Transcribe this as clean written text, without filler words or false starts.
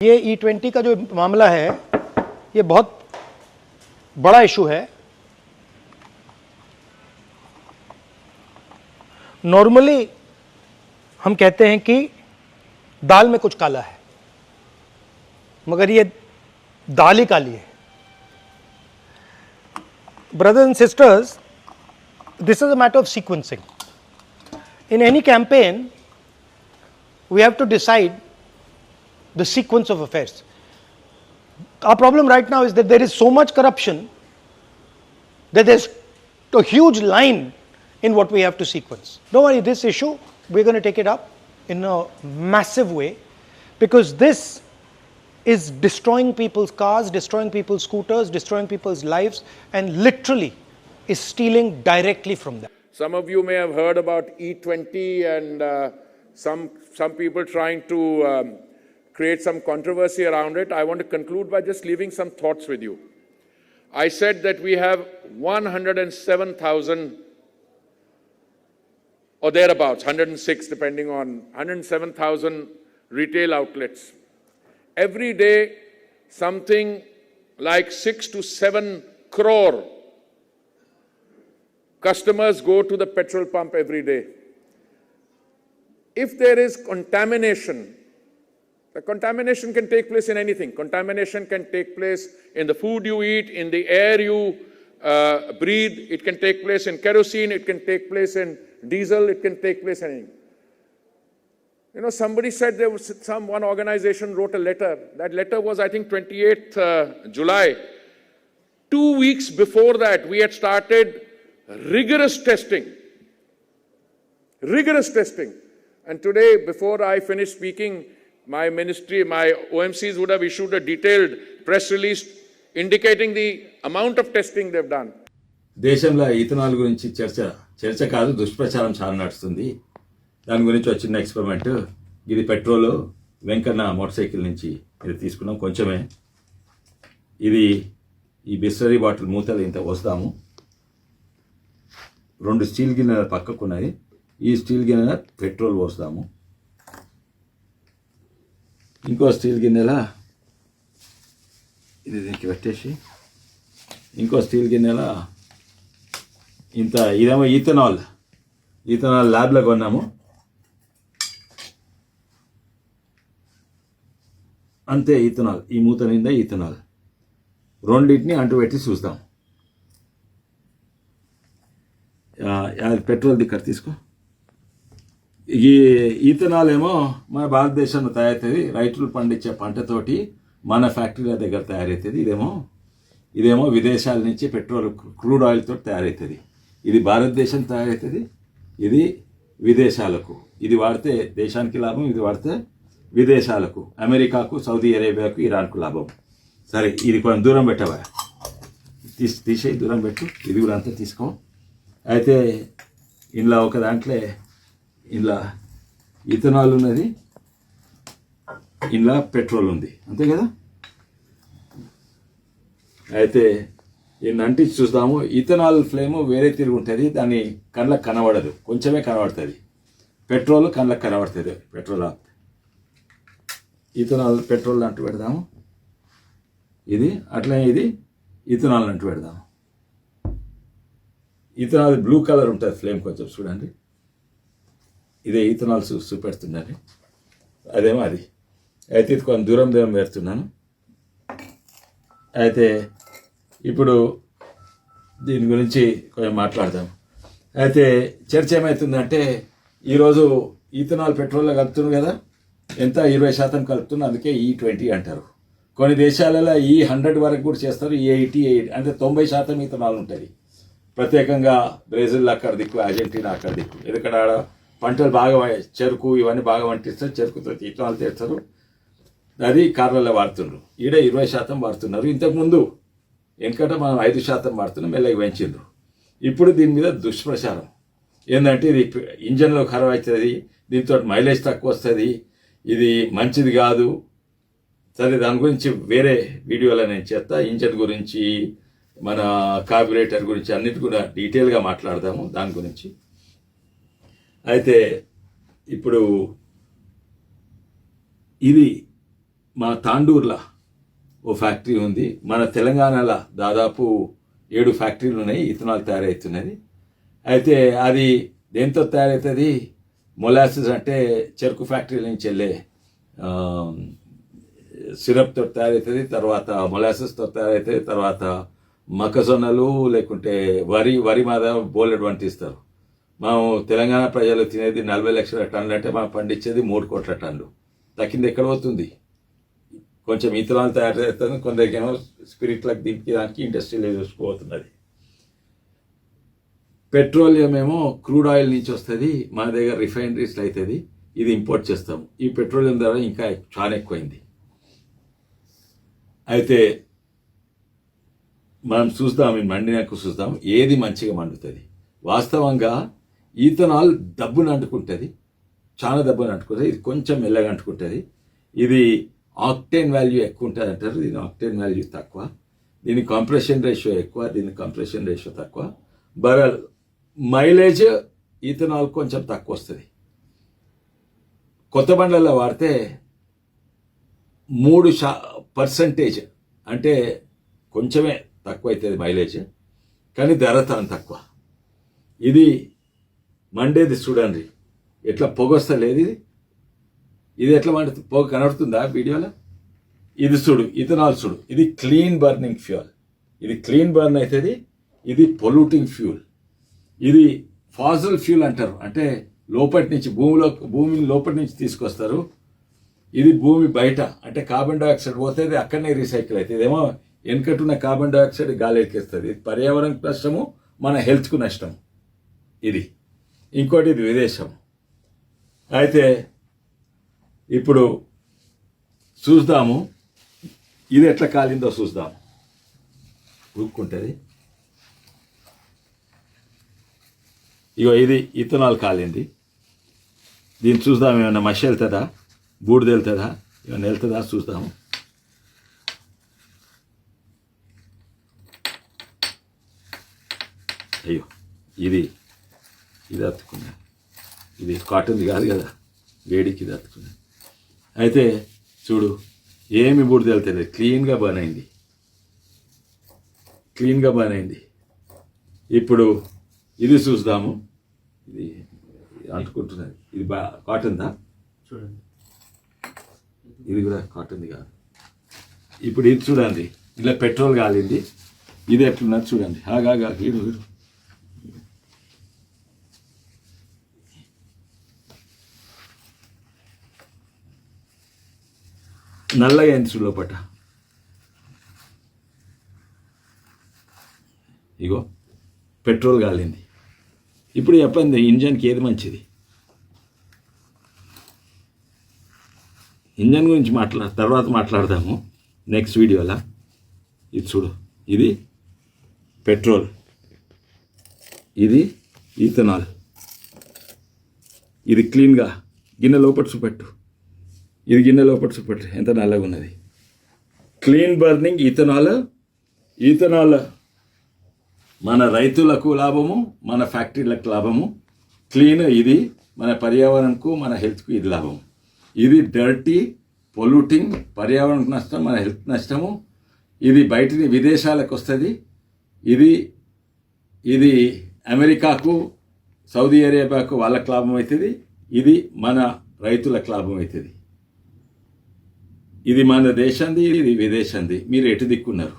ये E20 का जो मामला है ये बहुत बड़ा इशू है। नॉर्मली हम कहते हैं कि दाल में कुछ काला है, मगर ये दाल ही काली है। Brothers and sisters, this is a matter of sequencing. In any campaign, we have to decide the sequence of affairs. Our problem right now is that there is so much corruption that there's a huge line in what we have to sequence. Don't worry, this issue, we're going to take it up in a massive way, because this is destroying people's cars, destroying people's scooters, destroying people's lives, and literally is stealing directly from them. Some of you may have heard about E20 and some people trying to create some controversy around it. I want to conclude by just leaving some thoughts with you. I said that we have 107,000 or thereabouts, 106 depending on 107,000 retail outlets. Every day, something like 6 to 7 crore customers go to the petrol pump every day. If there is contamination, the contamination can take place in anything. Contamination can take place in the food you eat, in the air you breathe. It can take place in kerosene. It can take place in diesel. It can take place in anything. You know, somebody said there was one organization wrote a letter. That letter was, I think, 28th July. 2 weeks before that, we had started rigorous testing. Rigorous testing. And today, before I finish speaking, my ministry, my OMCs would have issued a detailed press release indicating the amount of testing they've done. దేశంలో ethanol గురించి చర్చ కాదు, దుష్ప్రచారం చాలా నడుస్తుంది. దాని గురించి ఒక చిన్న ఎక్స్పెరిమెంట్. ఇది పెట్రోల్ వెంకన్న మోటార్ సైకిల్ నుంచి ఇది తీసుకున్నాం కొంచెమే. ఇది ఈ బిస్లరీ బాటిల్ మూతలు ఇంత వస్తాము. 2 స్టీల్ గిన్నెల పక్కకున్నాయి. ఈ స్టీల్ గిన్నెల పెట్రోల్ పోస్తాము. ఇంకో స్టీల్ గిన్నెల ఇది దీనికి పెట్టేసి ఇంకో స్టీల్ గిన్నెల ఇంత ఇదేమో ఈథనాల్ ల్యాబ్లో కొన్నాము. అంతే ఈథనాల్, ఈ మూత నిండా ఈథనాల్. రెండింటిని అంటుపెట్టి చూస్తాం. పెట్రోల్ దిక్కర తీసుకో. ఈ ఈథనాల్ ఏమో మన భారతదేశంలో తయారవుతుంది. రైతులు పండించే పంటతోటి మన ఫ్యాక్టరీల దగ్గర తయారవుతుంది. ఇదేమో విదేశాల నుంచి పెట్రోల్ క్రూడ్ ఆయిల్తో తయారవుతుంది. ఇది భారతదేశం తయారవుతుంది, ఇది విదేశాలకు. ఇది వాడితే దేశానికి లాభం, ఇది వాడితే విదేశాలకు, అమెరికాకు, సౌదీ అరేబియాకు, ఇరాన్కు లాభం. సరే, ఇది కొంచెం దూరం పెట్టవా, తీసేయి, దూరం పెట్టు. ఇది కూడా అంతా తీసుకో. అయితే ఇందులో ఒక దాంట్లో ఇందులో ఇథనాల్ ఉన్నది, ఇందులో పెట్రోల్ ఉంది, అంతే కదా. అయితే ఈయన అంటించి చూస్తాము. ఇథనాల్ ఫ్లేమ్ వేరే తిరిగి ఉంటుంది, దాన్ని కళ్ళకు కనబడదు, కొంచెమే కనబడుతుంది. పెట్రోల్ కళ్ళకు కనబడుతుంది. పెట్రోల్ అంటూ పెడదాము. ఇది అట్లనే ఇది ఇథనాల్ అంటూ పెడదాము. ఇథనాల్ బ్లూ కలర్ ఉంటుంది ఫ్లేమ్, కొంచెం చూడండి. ఇదే ఈథనాల్ చూపెడుతుందండి, అదేమో అది. అయితే ఇది కొంచెం దూరం పెడుతున్నాను. అయితే ఇప్పుడు దీని గురించి కొంచెం మాట్లాడదాం. అయితే చర్చ ఏమవుతుందంటే, ఈరోజు ఈథనాల్ పెట్రోల్లో కలుపుతున్నారు కదా, ఎంత 20% కలుపుతున్నారు, అందుకే E20 అంటారు. కొన్ని దేశాలలో E100 వరకు కూడా చేస్తారు, E80 అంటే 90% ఈథనాల్ ఉంటుంది. ప్రత్యేకంగా బ్రెజిల్ అక్కడ దిక్కు, అర్జెంటీనా అక్కడ దిక్కు. ఎందుకంటే ఆడ పంటలు బాగా, చెరుకు ఇవన్నీ బాగా వంటిస్తారు, చెరుకుతో ఈథనాల్ తెస్తారు. అది కార్లలో వాడుతున్నారు. ఈడ 20% వాడుతున్నారు. ఇంతకుముందు ఎందుకంటే మనం 5% వాడుతున్నాం, మెల్లగా పెంచిండ్రు. ఇప్పుడు దీని మీద దుష్ప్రచారం ఏంటంటే, ఇది ఇంజన్లో ఖరాబ్ అవుతుంది, దీంతో మైలేజ్ తక్కువ వస్తుంది, ఇది మంచిది కాదు. సరే, దాని గురించి వేరే వీడియోలో నేను చేస్తా. ఇంజన్ గురించి, మన కార్బొరేటర్ గురించి అన్నిటి కూడా డీటెయిల్గా మాట్లాడదాము దాని గురించి. అయితే ఇప్పుడు ఇది మా తాండూర్లో ఓ ఫ్యాక్టరీ ఉంది. మన తెలంగాణలో దాదాపు 7 ఫ్యాక్టరీలు ఉన్నాయి ఇథనాల్ తయారవుతున్నది. అయితే అది దేంతో తయారవుతుంది? మొలాసిస్ అంటే చెరుకు ఫ్యాక్టరీల నుంచి వెళ్ళే సిరప్తో తయారవుతుంది, తర్వాత మొలాసిస్తో తయారవుతుంది, తర్వాత మొక్కజొన్నలు లేకుంటే వరి మీద బోలెడు పండిస్తారు. మేము తెలంగాణ ప్రజలు తినేది 40 లక్షల టన్నులు అంటే మనం పండించేది 3 కోట్ల టన్నులు. తగ్గింది ఎక్కడ పోతుంది? కొంచెం ఇథనాల్ తయారు చేస్తుంది, కొందరికేమో స్పిరిట్లకు దింపడానికి ఇండస్ట్రియల్ యూస్కి పోతున్నది. పెట్రోలియం ఏమో క్రూడ్ ఆయిల్ నుంచి వస్తుంది, మన దగ్గర రిఫైనరీస్లో అవుతుంది, ఇది ఇంపోర్ట్ చేస్తాము. ఈ పెట్రోలియం ధర ఇంకా చాలా ఎక్కువైంది. అయితే మనం చూద్దాం, మండినాక చూద్దాం ఏది మంచిగా మండుతుంది. వాస్తవంగా ఈథనాల్ దబ్బును అంటుకుంటుంది, చాలా దబ్బును అంటుకుంటుంది. ఇది కొంచెం మెల్లగా అంటుకుంటుంది. ఇది ఆక్టేన్ వాల్యూ ఎక్కువ ఉంటుంది అంటారు, దీని ఆక్టేన్ వాల్యూ తక్కువ. దీని కంప్రెషన్ రేషియో ఎక్కువ, దీని కంప్రెషన్ రేషియో తక్కువ. బరల్ మైలేజ్ ఈథనాల్ కొంచెం తక్కువ వస్తుంది. కొత్త బండ్లలో వాడితే 3% అంటే కొంచెమే తక్కువ అవుతుంది మైలేజ్, కానీ ధర తను తక్కువ. ఇది మండేది చూడండి ఎట్లా పొగ వస్తలేదు. ఇది ఎట్లా మండుతుంది? పొగ కనబడుతుందా వీడియోలో? ఇది చూడు, ఇథనాల్ చూడు, ఇది క్లీన్ బర్నింగ్ ఫ్యూయల్. ఇది క్లీన్ బర్న్ అవుతుంది, ఇది పొల్యూటింగ్ ఫ్యూల్. ఇది ఫాసిల్ ఫ్యూల్ అంటారు, అంటే లోపటి నుంచి భూమిని లోపటి నుంచి తీసుకొస్తారు. ఇది భూమి బయట అంటే కార్బన్ డైఆక్సైడ్ పోతుంది, అక్కడనే రీసైకిల్ అవుతుంది. ఇదేమో వెనకట్టున్న కార్బన్ డైఆక్సైడ్ గాలి ఎక్కేస్తుంది. ఇది పర్యావరణకు నష్టము, మన హెల్త్కు నష్టం. ఇది ఇంకోటి, ఇది విదేశం. అయితే ఇప్పుడు చూద్దాము ఇది ఎట్లా కాలిందో చూద్దాము. ఉక్కుంటుంది. ఇగో ఇది ఇథనాల్ కాలింది. దీన్ని చూద్దాం, ఏమన్నా మషి వెళ్తుందా, బూడిద వెళ్తుందా, ఏమన్నా వెళ్తుందా చూద్దాము. అయ్యో ఇది అతుకున్నా, ఇది కాటన్ది కాదు కదా, వేడికి ఇది అతుకున్నా. అయితే చూడు ఏమి బూడిద వెళ్తుంది, క్లీన్గా బర్న్ అయింది, క్లీన్గా బర్న్ అయింది. ఇప్పుడు ఇది చూద్దాము. ఇది అంటుకుంటున్నది, ఇది కాటన్దా చూడండి, ఇది కూడా కాటన్ది కాదు. ఇప్పుడు ఇది చూడండి, ఇలా పెట్రోల్ కాలింది. ఇది ఎట్లున్నది చూడండి. ఆగా వీడు నల్లగా అయింది చూడు లోపట. ఇగో పెట్రోల్ కాలింది. ఇప్పుడు చెప్పండి ఇంజన్కి ఏది మంచిది? ఇంజన్ గురించి తర్వాత మాట్లాడదాము నెక్స్ట్ వీడియోలో. ఇది చూడు, ఇది పెట్రోల్, ఇది ఈథనాల్. ఇది క్లీన్గా గిన్నె లోపల చూపెట్టు, ఇది గిన్నె లోపల చూపెట్టు, ఎంత నల్లగా ఉన్నది. క్లీన్ బర్నింగ్ ఈథనాల్ మన రైతులకు లాభము, మన ఫ్యాక్టరీలకు లాభము. క్లీన్ ఇది మన పర్యావరణకు, మన హెల్త్కు ఇది లాభము. ఇది డర్టీ, పొల్యూటింగ్, పర్యావరణకు నష్టం, మన హెల్త్ నష్టము. ఇది బయటిని విదేశాలకు వస్తుంది. ఇది అమెరికాకు, సౌదీ అరేబియాకు వాళ్ళకు లాభం అవుతుంది. ఇది మన రైతులకు లాభం అవుతుంది. ఇది మన దేశంది, ఇది విదేశంది. మీరు ఎటు దిక్కున్నారు?